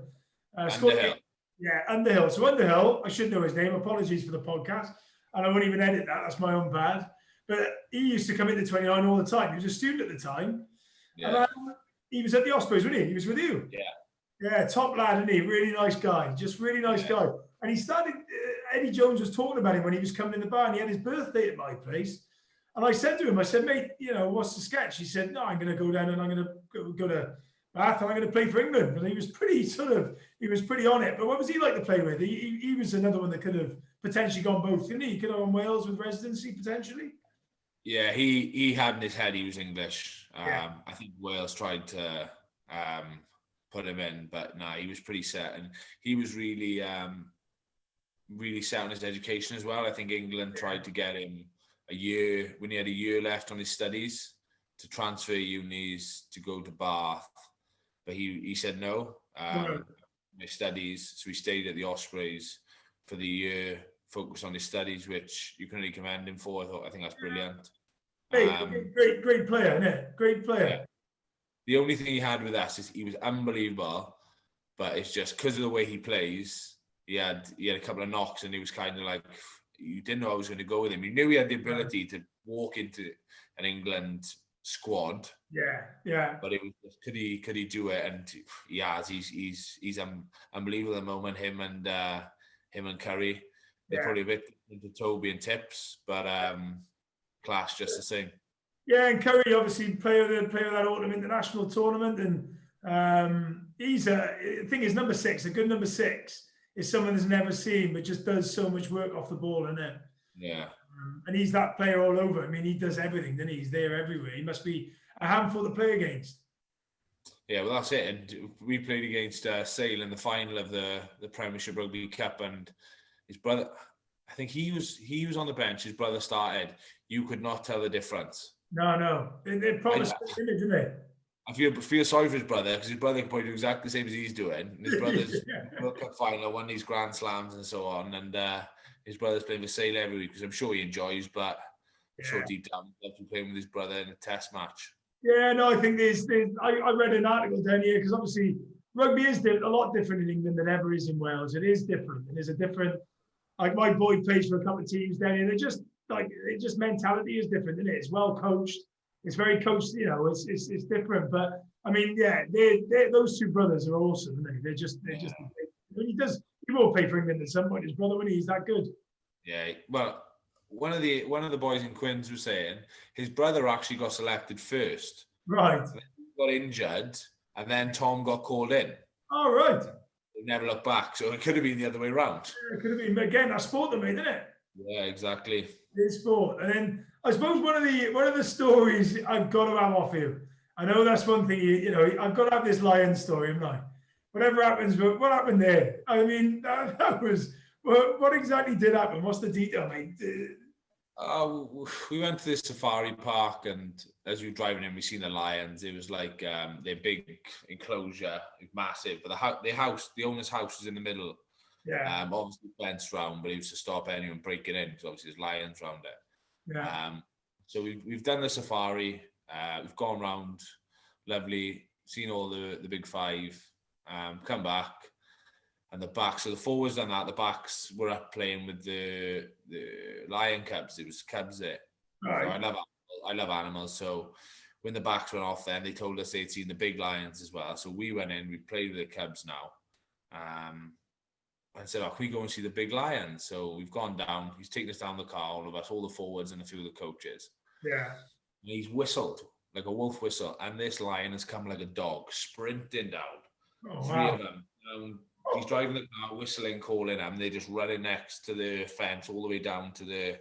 Underhill. Yeah, Underhill. So Underhill, I should know his name. Apologies for the podcast, and I won't even edit that. That's my own bad. But he used to come into 29 all the time. He was a student at the time. Yeah. And, he was at the Ospreys, wasn't he? He was with you. Yeah. Yeah, top lad, isn't he? Really nice guy. Just really nice guy. And he started, Eddie Jones was talking about him when he was coming in the bar, and he had his birthday at my place. And I said to him, mate, what's the sketch? He said, no, I'm going to go down and I'm going to go to Bath and I'm going to play for England. And he was pretty on it. But what was he like to play with? He was another one that could have potentially gone both, didn't he? He could have gone Wales with residency potentially. Yeah, he had in his head he was English. Yeah. I think Wales tried to put him in, but no, he was pretty set, and he was really set on his education as well. I think England tried to get him a year when he had a year left on his studies to transfer unis to go to Bath, but he said no. His studies, so he stayed at the Ospreys for the year, focused on his studies, which you can really commend him for. I think that's brilliant. Great player, isn't it? Great player. Yeah. The only thing he had with us is he was unbelievable, but it's just because of the way he plays. He had a couple of knocks, and he was kind of like, you didn't know I was going to go with him. You knew he had the ability to walk into an England squad. Yeah. But it was just, could he do it? And he has. He's unbelievable at the moment. Him and Curry. They're probably a bit into Toby and Tips, but class just the same. Yeah, and Curry obviously play with that autumn international tournament, and he's the thing is number 6. A good number 6 is someone that's never seen, but just does so much work off the ball, isn't it? Yeah. And he's that player all over. I mean, he does everything, doesn't he? He's there everywhere. He must be a handful to play against. Yeah, well, that's it. And we played against Sale in the final of the Premiership Rugby Cup, and his brother, I think he was on the bench. His brother started. You could not tell the difference. No. They promised him, didn't they? I feel sorry for his brother, because his brother can probably do exactly the same as he's doing. And his brother's World Cup final, won these Grand Slams and so on. And his brother's playing with Sale every week, because I'm sure he enjoys, but I'm sure deep down he loves playing with his brother in a test match. Yeah, no, I think I read an article down here, because obviously rugby is a lot different in England than ever is in Wales. It is different. And there's a different, like my boy plays for a couple of teams down here. They're just mentality is different, isn't it? It's well coached. It's very coached, it's different. But I mean, they're those two brothers are awesome, aren't they? They're just he will play for England at some point, his brother, when he's that good. Yeah, well, one of the boys in Quins was saying his brother actually got selected first. Right. Got injured, and then Tom got called in. All right. They never looked back, so it could have been the other way around. Yeah, it could have been, but again, that's sport to me, isn't it? Yeah, exactly. It's sport. And then I suppose one of the stories I've got to have off you. I know that's one thing, you know, I've got to have this lion story, haven't I? Whatever happens, but what happened there? I mean, that was, what exactly did happen? What's the detail, mate? We went to this safari park, and as we were driving in, we seen the lions. It was like their big enclosure, massive. But the owner's house was in the middle. Yeah. Obviously fenced round, but it was to stop anyone breaking in because obviously there's lions around it. Yeah. So we've done the safari. We've gone round, lovely, seen all the big five. Come back, and the back. So the forwards done that. The backs were up playing with the lion cubs. It was cubs there. Right. So I love animals. So when the backs went off, then they told us they'd seen the big lions as well. So we went in. We played with the cubs now. And said, "Oh, can we go and see the big lion?" So we've gone down. He's taken us down the car, all of us, all the forwards and a few of the coaches. Yeah. And he's whistled like a wolf whistle, and this lion has come like a dog, sprinting down. Oh, Three wow. of them. He's driving the car, whistling, calling them. They just running next to the fence, all the way down to the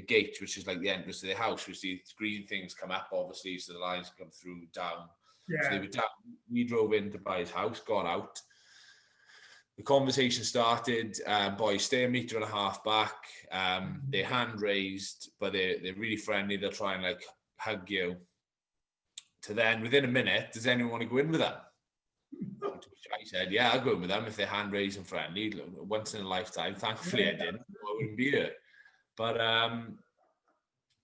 gate, which is like the entrance to the house, which the green things come up, obviously, so the lions come through down. Yeah. So they were down. We drove in to buy his house, got out. The conversation started. Boys, stay 1.5 meters back. They're hand raised, but they're really friendly. They'll try and like hug you. To then, within a minute, does anyone want to go in with them? I said, yeah, I'll go in with them if they're hand raised and friendly. Once in a lifetime. Thankfully, I didn't. I wouldn't be here. But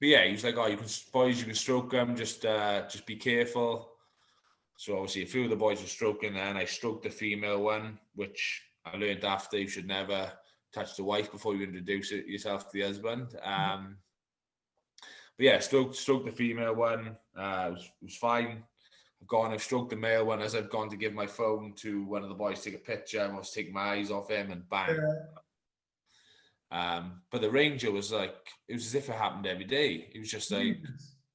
yeah, he was like, "Oh, you can stroke them. Just be careful." So obviously, a few of the boys were stroking, and I stroked the female one, which I learned after you should never touch the wife before you introduce yourself to the husband. But yeah, stroked the female one. It was fine. I've stroked the male one as I've gone to give my phone to one of the boys to take a picture. I was taking my eyes off him, and bang. But the ranger was like, it was as if it happened every day. It was just like,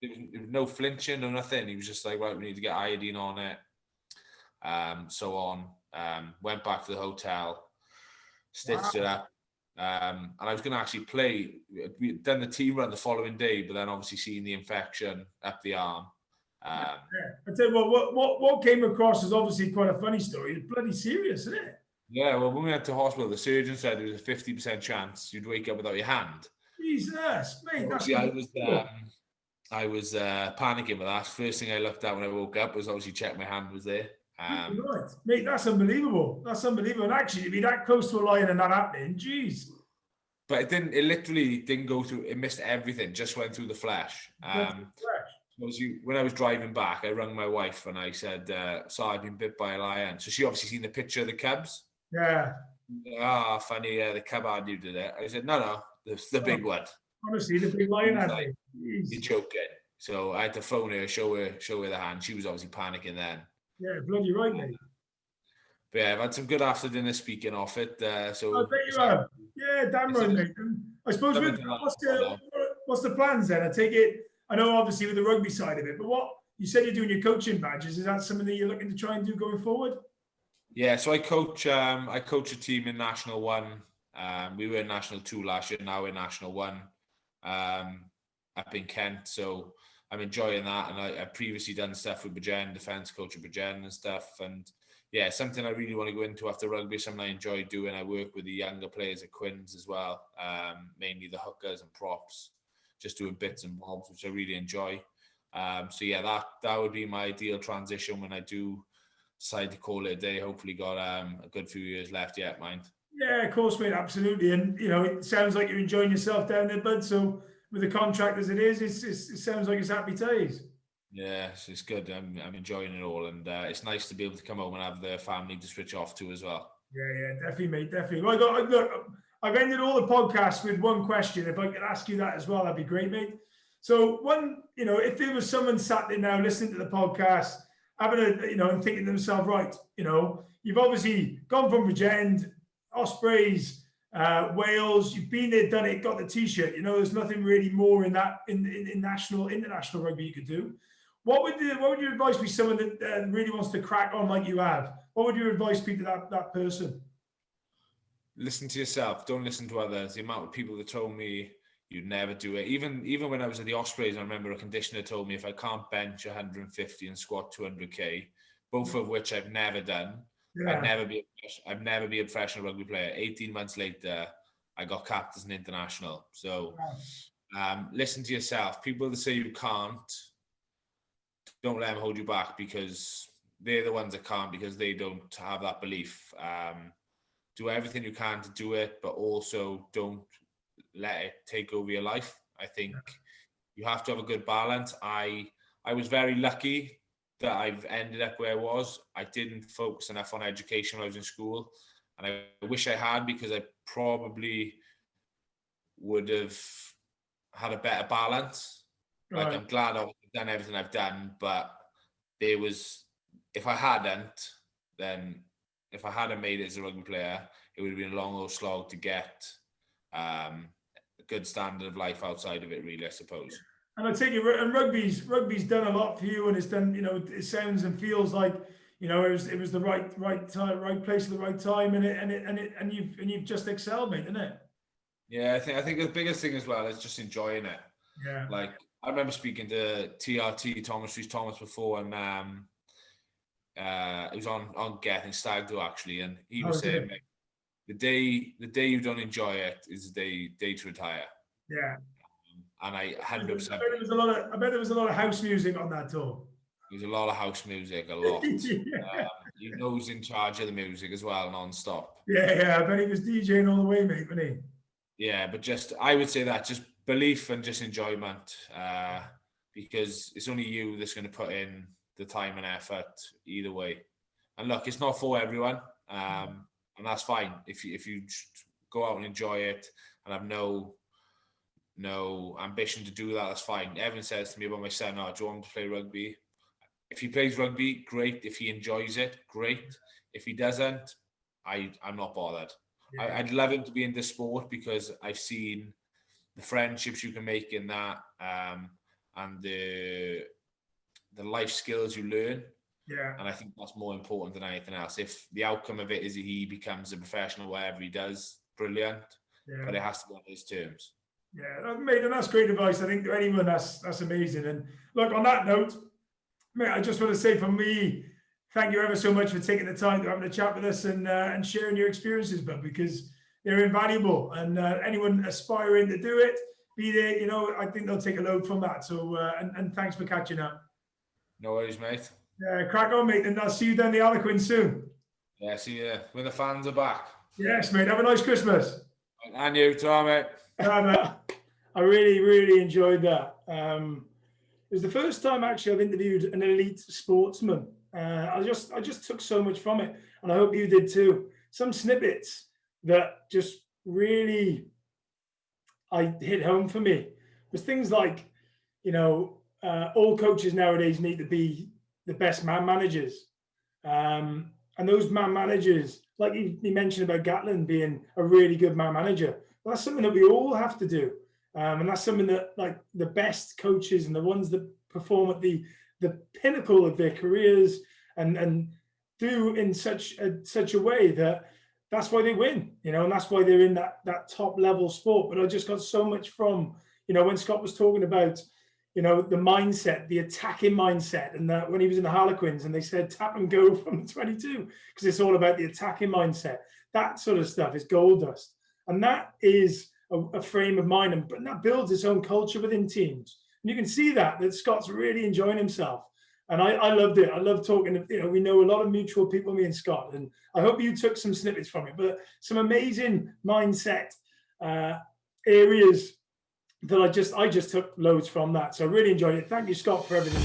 there was no flinching, no nothing. He was just like, right, we need to get iodine on it. So on. Went back to the hotel, stitched it up. And I was going to actually play. We'd done the team run the following day, but then obviously seeing the infection up the arm. I tell you what came across is obviously quite a funny story. It's bloody serious, isn't it? Yeah, well, when we went to hospital, the surgeon said there was a 50% chance you'd wake up without your hand. Jesus, mate. That's I was panicking with that. First thing I looked at when I woke up was obviously check my hand was there. Right, mate. That's unbelievable. That's unbelievable. And actually, to be that close to a lion and that happening, geez. But it literally didn't go through. It missed everything. Just went through the flesh. When I was driving back, I rang my wife and I said, "So I've been bit by a lion." So she obviously seen the picture of the cubs. Yeah. Funny. The cub had you did it. I said, "No, the big one." Honestly, the big lion had me. You're joking. So I had to phone her, show her the hand. She was obviously panicking then. Yeah, bloody right, mate. But yeah, I've had some good after dinner speaking off it. So I bet you have. Yeah, damn right, mate. I suppose what's the plans then? I take it. I know obviously with the rugby side of it, but what you said you're doing your coaching badges. Is that something that you're looking to try and do going forward? Yeah, so I coach a team in National 1. We were in National 2 last year. Now we're National 1 up in Kent. So I'm enjoying that. And I've previously done stuff with Bridgend, defence coach at Bridgend and stuff. And yeah, something I really want to go into after rugby, something I enjoy doing. I work with the younger players at Quins as well, mainly the hookers and props, just doing bits and bobs, which I really enjoy. So yeah, that would be my ideal transition when I do decide to call it a day. Hopefully got a good few years left yet, mind. Yeah, of course, mate, absolutely. And you know, it sounds like you're enjoying yourself down there, bud. So with the contract as it is, it sounds like it's happy days. Yeah, it's good. I'm enjoying it all, and it's nice to be able to come home and have the family to switch off to as well. Yeah, definitely, mate, definitely. Well, I've ended all the podcasts with one question. If I could ask you that as well, that'd be great, mate. So if there was someone sat there now listening to the podcast, having and thinking to themselves, right, you've obviously gone from Bridgend, Ospreys, Wales, you've been there, done it, got the t-shirt. You know, there's nothing really more in that in international rugby you could do. What would your advice be? Someone that really wants to crack on like you have. What would your advice be to that person? Listen to yourself. Don't listen to others. The amount of people that told me you'd never do it. Even when I was at the Ospreys, I remember a conditioner told me if I can't bench 150 and squat 200k, both of which I've never done, Yeah. I'd never be a professional rugby player. 18 months later, I got capped as an international. So listen to yourself. People that say you can't, don't let them hold you back, because they're the ones that can't, because they don't have that belief. Do everything you can to do it, but also don't let it take over your life. I think you have to have a good balance. I was very lucky that I've ended up where I was. I didn't focus enough on education when I was in school, and I wish I had, because I probably would have had a better balance. Right. Like, I'm glad I've done everything I've done, but if I hadn't made it as a rugby player, it would have been a long old slog to get a good standard of life outside of it, really, I suppose. And I take it, and rugby's done a lot for you, and it's done. You know, it sounds and feels like, you know, it was the right time, right place at the right time, and you've just excelled, mate, isn't it? Yeah, I think the biggest thing as well is just enjoying it. Yeah. Like, I remember speaking to TRT Thomas Rees Thomas before, and it was on Getting Stag Do, actually, and he was saying, mate, the day you don't enjoy it is the day to retire. Yeah. And I 100%. I bet there was a lot of house music on that tour. There was a lot of house music, a lot. Yeah. You know who's in charge of the music as well, non-stop. Yeah. I bet he was DJing all the way, mate, wasn't he? Yeah, but I would say that just belief and just enjoyment, because it's only you that's going to put in the time and effort either way. And look, it's not for everyone, and that's fine. If you go out and enjoy it and have no ambition to do that, that's fine. Evan says to me about my son, "Oh, do you want him to play rugby?" If he plays rugby, great. If he enjoys it, great. If he doesn't, I'm not bothered. Yeah. I'd love him to be in this sport, because I've seen the friendships you can make in that, and the life skills you learn. Yeah. And I think that's more important than anything else. If the outcome of it is he becomes a professional, whatever he does, brilliant. Yeah. But it has to be on his terms. Yeah, mate, and that's great advice. I think to anyone, that's amazing. And look, on that note, mate, I just want to say from me, thank you ever so much for taking the time to having a chat with us and sharing your experiences, bud, because they're invaluable. And anyone aspiring to do it, be there, you know, I think they'll take a load from that. So, and thanks for catching up. No worries, mate. Yeah, crack on, mate, and I'll see you down the Harlequin soon. Yeah, see you when the fans are back. Yes, mate. Have a nice Christmas. And you, Tom, mate. I really enjoyed that. It was the first time actually I've interviewed an elite sportsman. I just took so much from it, and I hope you did too. Some snippets that just really hit home for me was things like, you know, all coaches nowadays need to be the best man managers, and those man managers, like he mentioned about Gatlin being a really good man manager. Well, that's something that we all have to do. And that's something that, like, the best coaches and the ones that perform at the pinnacle of their careers and do in such a way that's why they win, you know, and that's why they're in that top level sport. But I just got so much from, you know, when Scott was talking about, you know, the mindset, the attacking mindset, and that when he was in the Harlequins and they said tap and go from the 22, because it's all about the attacking mindset. That sort of stuff is gold dust. And that is a frame of mind, and that builds its own culture within teams. And you can see that Scott's really enjoying himself. And I loved it. I love talking. You know, we know a lot of mutual people, me and Scott, and I hope you took some snippets from it. But some amazing mindset areas that I just took loads from that. So I really enjoyed it. Thank you, Scott, for everything.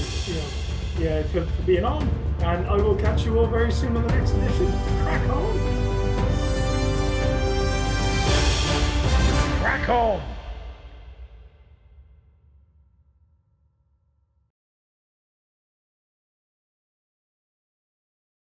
You know, for being on. And I will catch you all very soon on the next edition. Crack on. Crack on.